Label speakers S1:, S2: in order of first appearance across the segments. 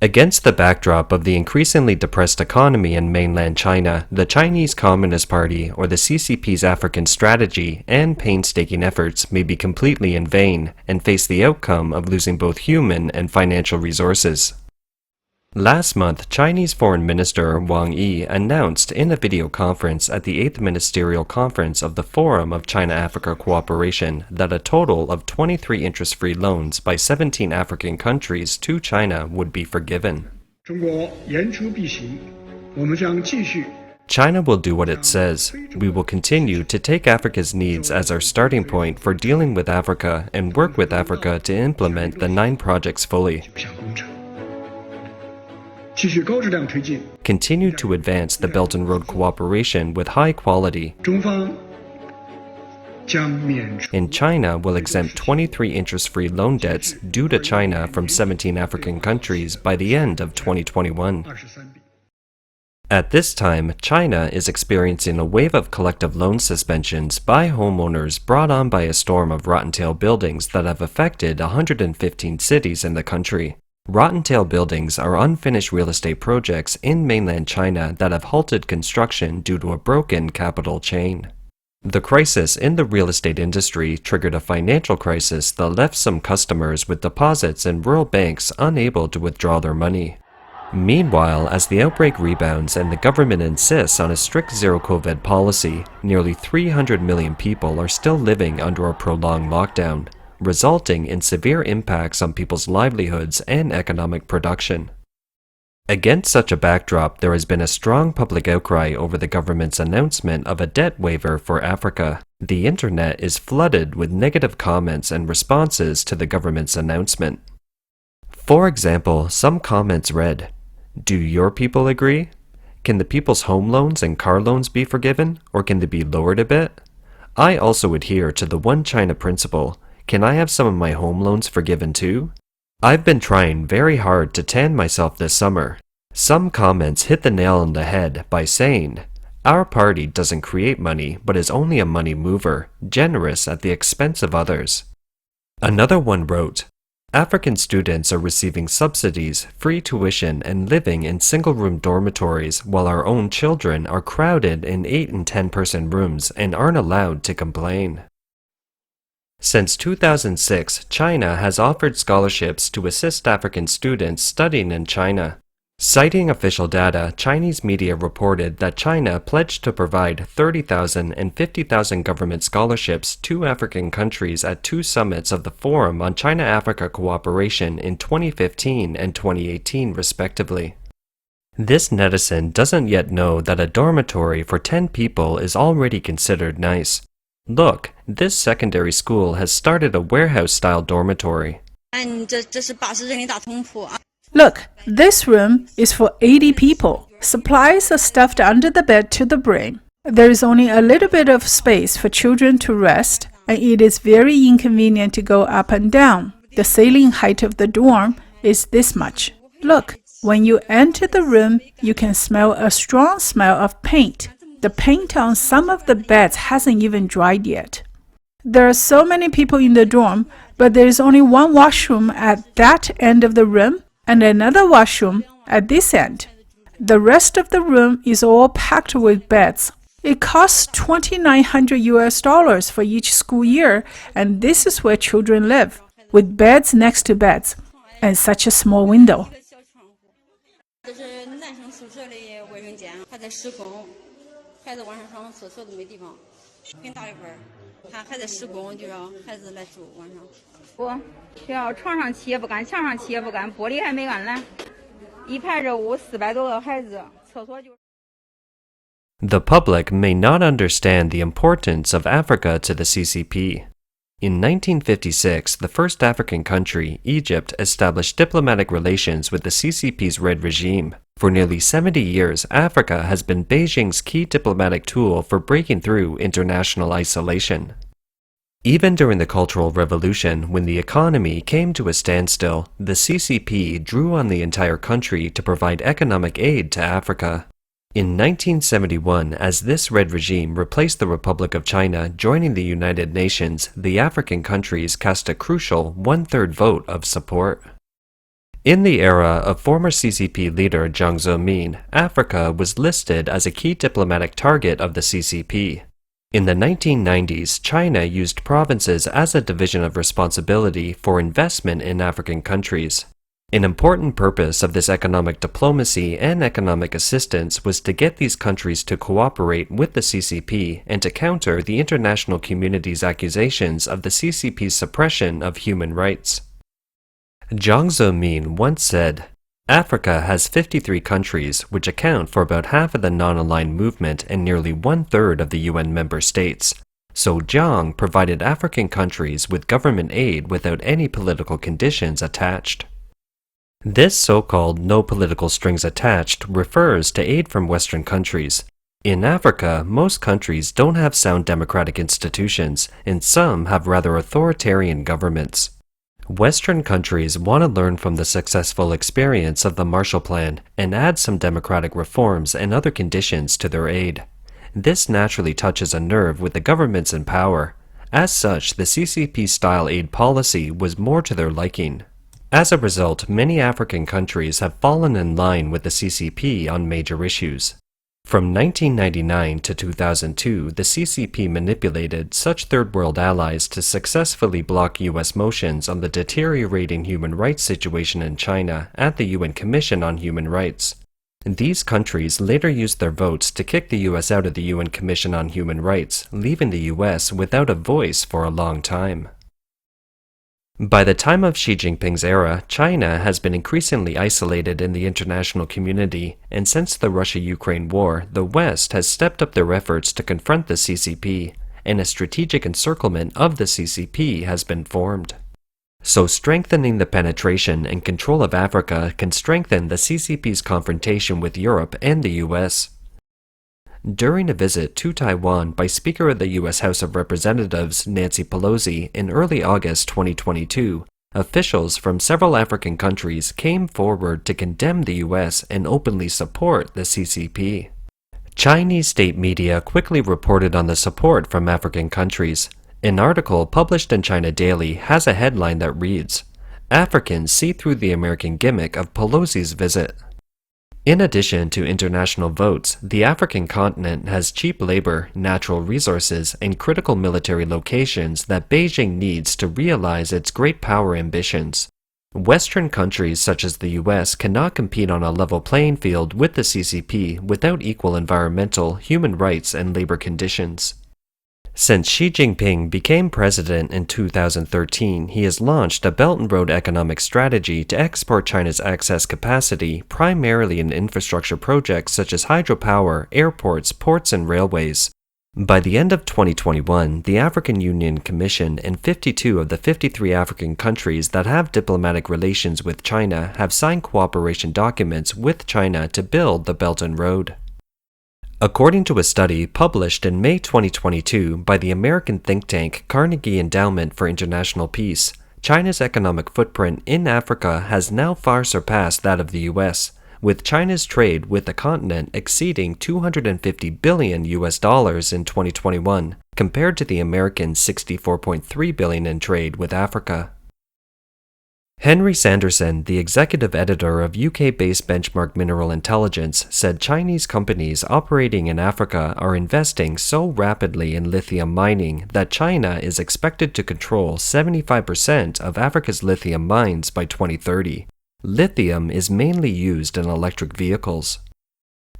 S1: Against the backdrop of the increasingly depressed economy in mainland China, the Chinese Communist Party, or the CCP's African strategy and painstaking efforts may be completely in vain and face the outcome of losing both human and financial resources. Last month, Chinese Foreign Minister Wang Yi announced in a video conference at the 8th Ministerial Conference of the Forum of China-Africa Cooperation that a total of 23 interest-free loans by 17 African countries to China would be forgiven. China will do what it says. We will continue to take Africa's needs as our starting point for dealing with Africa and work with Africa to implement the 9 projects fully. Continue to advance the Belt and Road cooperation with high quality. And China will exempt 23 interest-free loan debts due to China from 17 African countries by the end of 2021. At this time, China is experiencing a wave of collective loan suspensions by homeowners brought on by a storm of rotten-tail buildings that have affected 115 cities in the country. Rotten-tail buildings are unfinished real estate projects in mainland China that have halted construction due to a broken capital chain. The crisis in the real estate industry triggered a financial crisis that left some customers with deposits in rural banks unable to withdraw their money. Meanwhile, as the outbreak rebounds and the government insists on a strict zero-COVID policy, nearly 300 million people are still living under a prolonged lockdown, resulting in severe impacts on people's livelihoods and economic production. Against such a backdrop, there has been a strong public outcry over the government's announcement of a debt waiver for Africa. The internet is flooded with negative comments and responses to the government's announcement. For example, some comments read, "Do your people agree? Can the people's home loans and car loans be forgiven, or can they be lowered a bit? I also adhere to the One China principle. Can I have some of my home loans forgiven too? I've been trying very hard to tan myself this summer." Some comments hit the nail on the head by saying, "Our party doesn't create money but is only a money mover, generous at the expense of others." Another one wrote, "African students are receiving subsidies, free tuition, and living in single-room dormitories while our own children are crowded in 8 and 10-person rooms and aren't allowed to complain." Since 2006, China has offered scholarships to assist African students studying in China. Citing official data, Chinese media reported that China pledged to provide 30,000 and 50,000 government scholarships to African countries at 2 summits of the Forum on China-Africa Cooperation in 2015 and 2018 respectively. This netizen doesn't yet know that a dormitory for 10 people is already considered nice. Look, this secondary school has started a warehouse-style dormitory.
S2: Look, this room is for 80 people. Supplies are stuffed under the bed to the brim. There is only a little bit of space for children to rest, and it is very inconvenient to go up and down. The ceiling height of the dorm is this much. Look, when you enter the room, you can smell a strong smell of paint. The paint on some of the beds hasn't even dried yet. There are so many people in the dorm, but there is only one washroom at that end of the room and another washroom at this end. The rest of the room is all packed with beds. It costs $2,900 for each school year, and this is where children live, with beds next to beds, and such a small window.
S1: The public may not understand the importance of Africa to the CCP. In 1956, the first African country, Egypt, established diplomatic relations with the CCP's Red regime. For nearly 70 years, Africa has been Beijing's key diplomatic tool for breaking through international isolation. Even during the Cultural Revolution, when the economy came to a standstill, the CCP drew on the entire country to provide economic aid to Africa. In 1971, as this Red regime replaced the Republic of China joining the United Nations, the African countries cast a crucial one-third vote of support. In the era of former CCP leader Jiang Zemin, Africa was listed as a key diplomatic target of the CCP. In the 1990s, China used provinces as a division of responsibility for investment in African countries. An important purpose of this economic diplomacy and economic assistance was to get these countries to cooperate with the CCP and to counter the international community's accusations of the CCP's suppression of human rights. Jiang Zemin once said, "Africa has 53 countries, which account for about half of the non-aligned movement and nearly one-third of the UN member states. So Jiang provided African countries with government aid without any political conditions attached." This so-called no political strings attached refers to aid from Western countries. In Africa, most countries don't have sound democratic institutions, and some have rather authoritarian governments. Western countries want to learn from the successful experience of the Marshall Plan and add some democratic reforms and other conditions to their aid. This naturally touches a nerve with the governments in power. As such, the CCP-style aid policy was more to their liking. As a result, many African countries have fallen in line with the CCP on major issues. From 1999 to 2002, the CCP manipulated such third-world allies to successfully block U.S. motions on the deteriorating human rights situation in China at the UN Commission on Human Rights. These countries later used their votes to kick the U.S. out of the UN Commission on Human Rights, leaving the U.S. without a voice for a long time. By the time of Xi Jinping's era, China has been increasingly isolated in the international community, and since the Russia-Ukraine war, the West has stepped up their efforts to confront the CCP, and a strategic encirclement of the CCP has been formed. So strengthening the penetration and control of Africa can strengthen the CCP's confrontation with Europe and the US. During a visit to Taiwan by Speaker of the U.S. House of Representatives Nancy Pelosi in early August 2022, officials from several African countries came forward to condemn the U.S. and openly support the CCP. Chinese state media quickly reported on the support from African countries. An article published in China Daily has a headline that reads, "Africans see through the American gimmick of Pelosi's visit." In addition to international votes, the African continent has cheap labor, natural resources, and critical military locations that Beijing needs to realize its great power ambitions. Western countries such as the US cannot compete on a level playing field with the CCP without equal environmental, human rights, and labor conditions. Since Xi Jinping became president in 2013, he has launched a Belt and Road economic strategy to export China's excess capacity, primarily in infrastructure projects such as hydropower, airports, ports, and railways. By the end of 2021, the African Union Commission and 52 of the 53 African countries that have diplomatic relations with China have signed cooperation documents with China to build the Belt and Road. According to a study published in May 2022 by the American think tank Carnegie Endowment for International Peace, China's economic footprint in Africa has now far surpassed that of the US, with China's trade with the continent exceeding $250 billion in 2021, compared to the American $64.3 billion in trade with Africa. Henry Sanderson, the executive editor of UK-based Benchmark Mineral Intelligence, said Chinese companies operating in Africa are investing so rapidly in lithium mining that China is expected to control 75% of Africa's lithium mines by 2030. Lithium is mainly used in electric vehicles.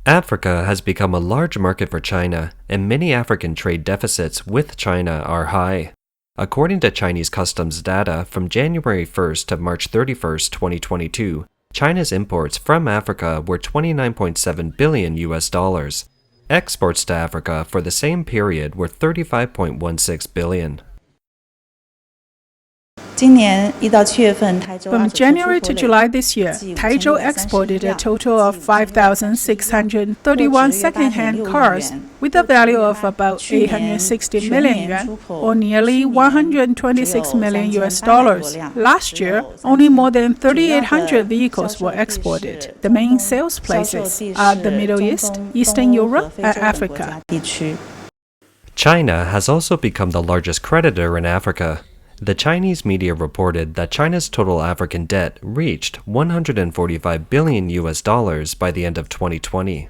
S1: Africa has become a large market for China, and many African trade deficits with China are high. According to Chinese customs data from January 1st to March 31st, 2022, China's imports from Africa were $29.7 billion. Exports to Africa for the same period were $35.16 billion.
S2: From January to July this year, Taizhou exported a total of 5,631 second-hand cars with a value of about 860 million yuan, or nearly $126 million. Last year, only more than 3,800 vehicles were exported. The main sales places are the Middle East, Eastern Europe, and Africa.
S1: China has also become the largest creditor in Africa. The Chinese media reported that China's total African debt reached $145 billion by the end of 2020.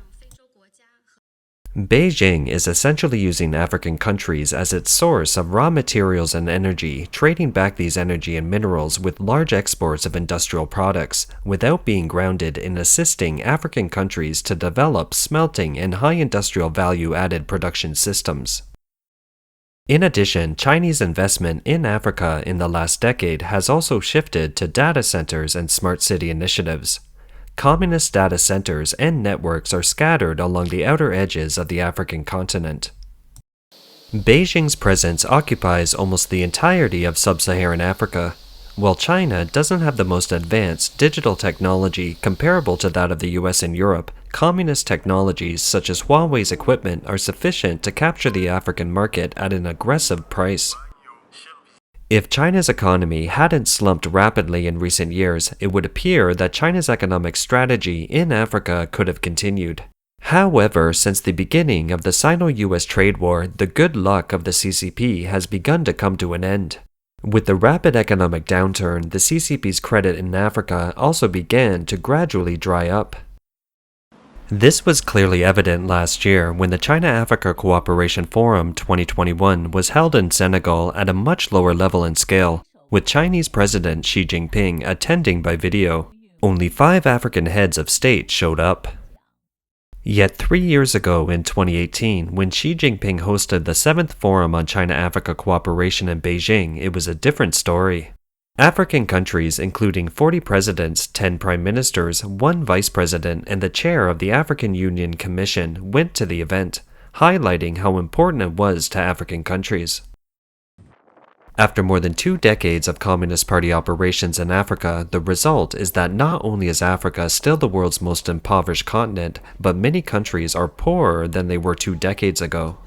S1: Beijing is essentially using African countries as its source of raw materials and energy, trading back these energy and minerals with large exports of industrial products, without being grounded in assisting African countries to develop smelting and high industrial value-added production systems. In addition, Chinese investment in Africa in the last decade has also shifted to data centers and smart city initiatives. Communist data centers and networks are scattered along the outer edges of the African continent. Beijing's presence occupies almost the entirety of sub-Saharan Africa. While China doesn't have the most advanced digital technology comparable to that of the US and Europe, communist technologies such as Huawei's equipment are sufficient to capture the African market at an aggressive price. If China's economy hadn't slumped rapidly in recent years, it would appear that China's economic strategy in Africa could have continued. However, since the beginning of the Sino-US trade war, the good luck of the CCP has begun to come to an end. With the rapid economic downturn, the CCP's credit in Africa also began to gradually dry up. This was clearly evident last year when the China-Africa Cooperation Forum 2021 was held in Senegal at a much lower level and scale, with Chinese President Xi Jinping attending by video. Only 5 African heads of state showed up. Yet 3 years ago in 2018, when Xi Jinping hosted the 7th Forum on China-Africa Cooperation in Beijing, it was a different story. African countries, including 40 presidents, 10 prime ministers, 1 vice president, and the chair of the African Union Commission, went to the event, highlighting how important it was to African countries. After more than 2 decades of Communist Party operations in Africa, the result is that not only is Africa still the world's most impoverished continent, but many countries are poorer than they were 2 decades ago.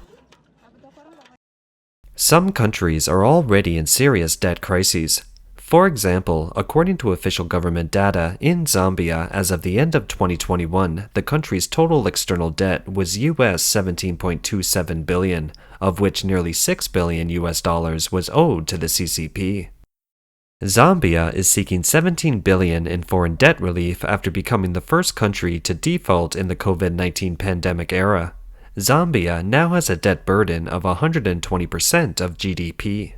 S1: Some countries are already in serious debt crises. For example, according to official government data, in Zambia as of the end of 2021, the country's total external debt was US $17.27 billion, of which nearly $6 billion was owed to the CCP. Zambia is seeking $17 billion in foreign debt relief after becoming the first country to default in the COVID-19 pandemic era. Zambia now has a debt burden of 120% of GDP.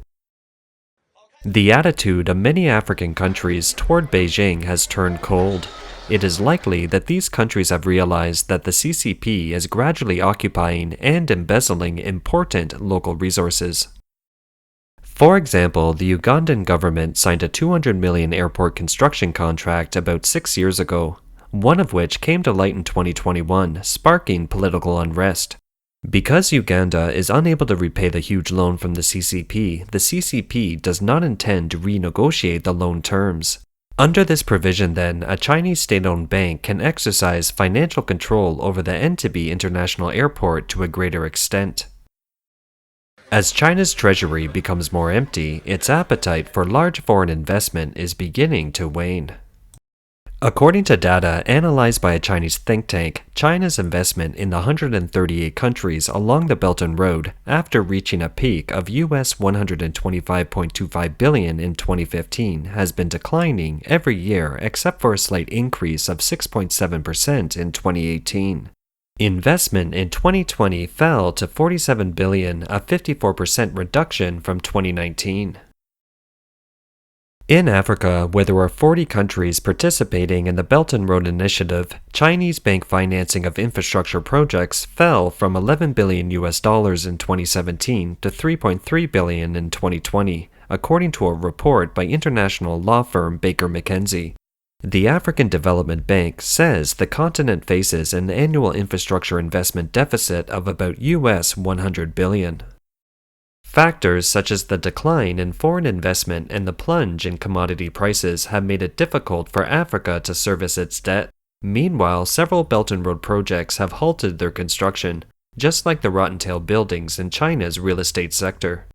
S1: The attitude of many African countries toward Beijing has turned cold. It is likely that these countries have realized that the CCP is gradually occupying and embezzling important local resources. For example, the Ugandan government signed a $200 million airport construction contract about 6 years ago, one of which came to light in 2021, sparking political unrest. Because Uganda is unable to repay the huge loan from the CCP does not intend to renegotiate the loan terms. Under this provision then, a Chinese state-owned bank can exercise financial control over the Entebbe International Airport to a greater extent. As China's treasury becomes more empty, its appetite for large foreign investment is beginning to wane. According to data analyzed by a Chinese think tank, China's investment in the 138 countries along the Belt and Road, after reaching a peak of US $125.25 billion in 2015, has been declining every year except for a slight increase of 6.7% in 2018. Investment in 2020 fell to $47 billion, a 54% reduction from 2019. In Africa, where there are 40 countries participating in the Belt and Road Initiative, Chinese bank financing of infrastructure projects fell from $11 billion in 2017 to $3.3 billion in 2020, according to a report by international law firm Baker McKenzie. The African Development Bank says the continent faces an annual infrastructure investment deficit of about US $100 billion. Factors such as the decline in foreign investment and the plunge in commodity prices have made it difficult for Africa to service its debt. Meanwhile, several Belt and Road projects have halted their construction, just like the rotten-tail buildings in China's real estate sector.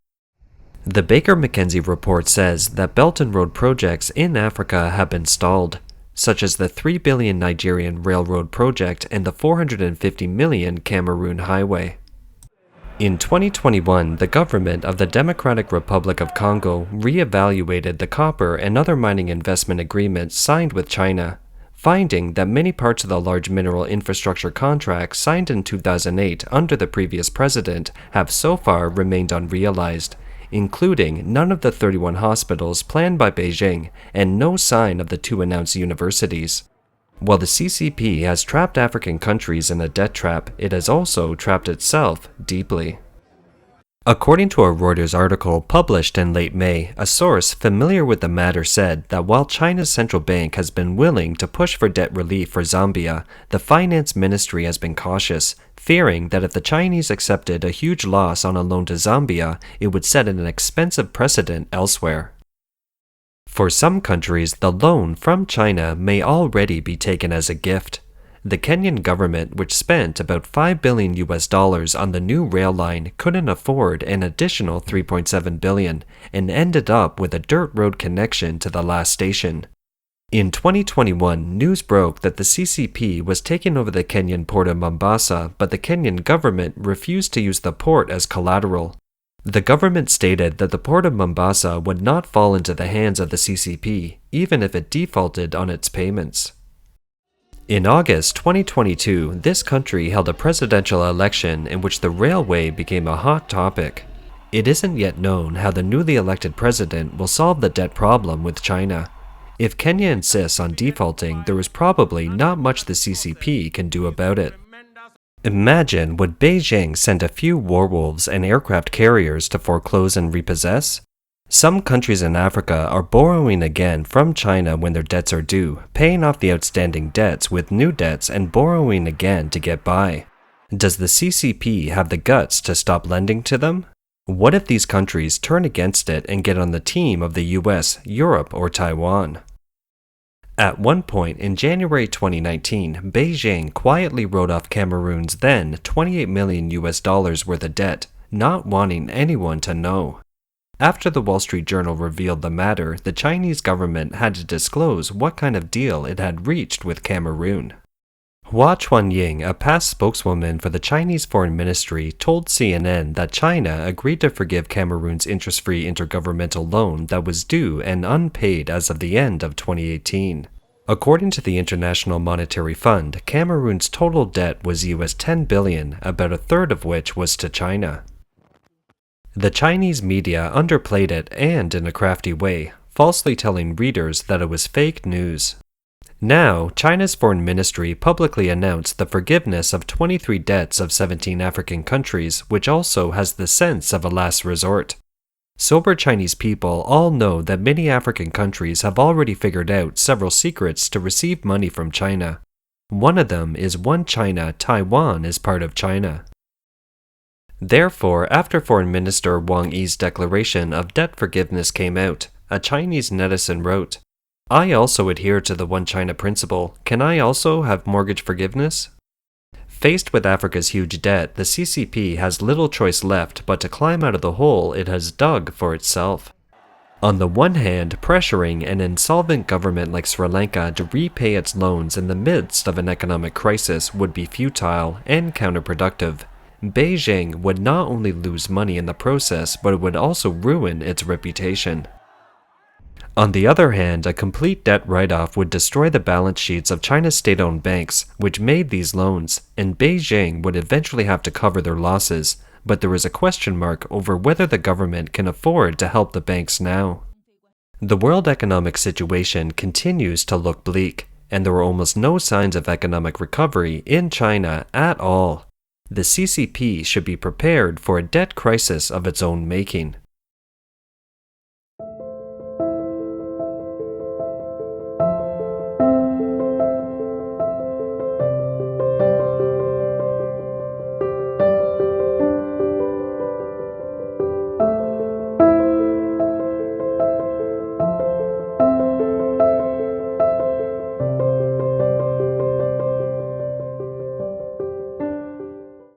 S1: The Baker McKenzie report says that Belt and Road projects in Africa have been stalled, such as the $3 billion Nigerian railroad project and the $450 million Cameroon highway. In 2021, the government of the Democratic Republic of Congo re-evaluated the copper and other mining investment agreements signed with China, finding that many parts of the large mineral infrastructure contracts signed in 2008 under the previous president have so far remained unrealized, including none of the 31 hospitals planned by Beijing and no sign of the 2 announced universities. While the CCP has trapped African countries in a debt trap, it has also trapped itself deeply. According to a Reuters article published in late May, a source familiar with the matter said that while China's central bank has been willing to push for debt relief for Zambia, the finance ministry has been cautious, fearing that if the Chinese accepted a huge loss on a loan to Zambia, it would set an expensive precedent elsewhere. For some countries, the loan from China may already be taken as a gift. The Kenyan government, which spent about $5 billion on the new rail line, couldn't afford an additional $3.7 billion and ended up with a dirt road connection to the last station. In 2021, news broke that the CCP was taking over the Kenyan port of Mombasa, but the Kenyan government refused to use the port as collateral. The government stated that the port of Mombasa would not fall into the hands of the CCP, even if it defaulted on its payments. In August 2022, this country held a presidential election in which the railway became a hot topic. It isn't yet known how the newly elected president will solve the debt problem with China. If Kenya insists on defaulting, there is probably not much the CCP can do about it. Imagine would Beijing send a few warwolves and aircraft carriers to foreclose and repossess? Some countries in Africa are borrowing again from China when their debts are due, paying off the outstanding debts with new debts and borrowing again to get by. Does the CCP have the guts to stop lending to them? What if these countries turn against it and get on the team of the US, Europe, or Taiwan? At one point in January 2019, Beijing quietly wrote off Cameroon's then $28 million worth of debt, not wanting anyone to know. After the Wall Street Journal revealed the matter, the Chinese government had to disclose what kind of deal it had reached with Cameroon. Hua Chuanying, a past spokeswoman for the Chinese Foreign Ministry, told CNN that China agreed to forgive Cameroon's interest-free intergovernmental loan that was due and unpaid as of the end of 2018. According to the International Monetary Fund, Cameroon's total debt was US $10 billion, about a third of which was to China. The Chinese media underplayed it and in a crafty way, falsely telling readers that it was fake news. Now, China's foreign ministry publicly announced the forgiveness of 23 debts of 17 African countries, which also has the sense of a last resort. Sober Chinese people all know that many African countries have already figured out several secrets to receive money from China. One of them is One China, Taiwan is part of China. Therefore, after Foreign Minister Wang Yi's declaration of debt forgiveness came out, a Chinese netizen wrote, "I also adhere to the One China principle. Can I also have mortgage forgiveness?" Faced with Africa's huge debt, the CCP has little choice left but to climb out of the hole it has dug for itself. On the one hand, pressuring an insolvent government like Sri Lanka to repay its loans in the midst of an economic crisis would be futile and counterproductive. Beijing would not only lose money in the process, but it would also ruin its reputation. On the other hand, a complete debt write-off would destroy the balance sheets of China's state-owned banks, which made these loans, and Beijing would eventually have to cover their losses, but there is a question mark over whether the government can afford to help the banks now. The world economic situation continues to look bleak, and there are almost no signs of economic recovery in China at all. The CCP should be prepared for a debt crisis of its own making.